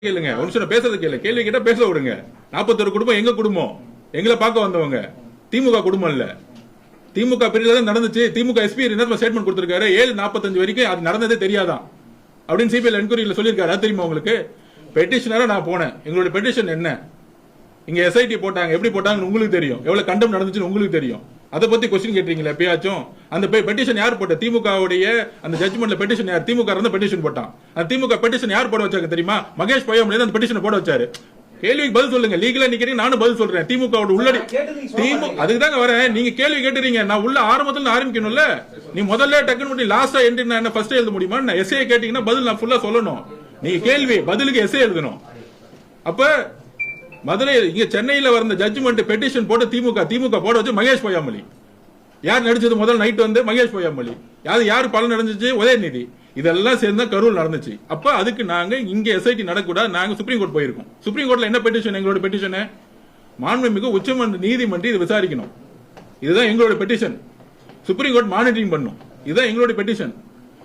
கேளுங்க ஒரு நிமிஷம் பேசுறது கேள்வி கேட்டா பேச விடுங்க. 41 குடும்பம் எங்க குடும்பம், எங்களை பார்க்க வந்தவங்க. திமுக குடும்பம் இல்ல. திமுக பிரிவுல தான் நடந்துச்சு. திமுக எஸ்பி என்ன ஸ்டேட்மெண்ட் கொடுத்திருக்காரு, 7:45 வரைக்கும் அது நடந்ததே தெரியாதான் அப்படின்னு சிபிஎல் என்கொயரியில சொல்லியிருக்காரு. அது தெரியுமா உங்களுக்கு? பெட்டிஷனரா நான் போனேன். எங்களுடைய பெட்டிஷன் என்ன, இங்க எஸ்ஐடி போட்டாங்க, எப்படி போட்டாங்கன்னு உங்களுக்கு தெரியும், எவ்வளவு கண்டம் நடந்துச்சுன்னு உங்களுக்கு தெரியும். அதை பத்தி கொஸ்டின் கேட்டீங்களா எப்பயாச்சும்? அந்த பெட்டிஷன் யார் போட்ட? திமுகவுடைய அந்த ஜட்ஜ்மெண்ட்ல பெட்டிஷன் யார்? திமுக இருந்து பெட்டிஷன் போட்டான். அந்த திமுக பெட்டிஷன் யார் போட வச்சாங்க தெரியுமா? மகேஷ் பொய்யாமொழி அந்த பெட்டிஷன் போட வச்சாரு. கேள்விக்கு பதில் சொல்லுங்க. லீகலா நிக்கிறீங்க, நானும் பதில் சொல்றேன். திமுக உள்ளடி அதுக்கு தாங்க வரேன். நீங்க கேள்வி கேட்டுறீங்க, நான் உள்ள ஆரம்பத்துல ஆரம்பிக்கணும்ல. நீ முதல்ல டக்குனு லாஸ்டா என்ட்ரி நான் ஃபர்ஸ்ட் எழுத முடியுமா? நான் எஸ்ஏ கேட்டீங்கன்னா பதில் நான் ஃபுல்லா சொல்லணும். நீங்க கேள்வி பதிலுக்கு எஸ்ஏ எழுதணும். அப்ப மதுரை இங்க சென்னையில வந்த ஜட்ஜ்மெண்ட் பெட்டிஷன் போட்டு திமுக போட வச்சு மகேஷ் பொய்யாமொழி. யார் நடிச்சது முதல் நைட் வந்து? மகேஷ் பொய்யாமொழி. யாரு பலன் நடந்துச்சு? உதயநிதி. இதெல்லாம் சேர்ந்து கரூர் நடந்துச்சு. அப்ப அதுக்கு நாங்க இங்க எஸ்ஐடி நடக்கூடாது, நாங்க சுப்ரீம் கோர்ட் போயிருக்கோம். சுப்ரீம் கோர்ட்ல என்ன பெட்டிஷன்? எங்களோட பெட்டிஷன் மாண்புமிகு உச்சமன்ற நீதிமன்றம் இது விசாரிக்கணும். இதுதான் எங்களோட பெட்டிஷன். சுப்ரீம் கோர்ட் மானிட்டரிங் பண்ணும். இதுதான் எங்களோட பெட்டிஷன்.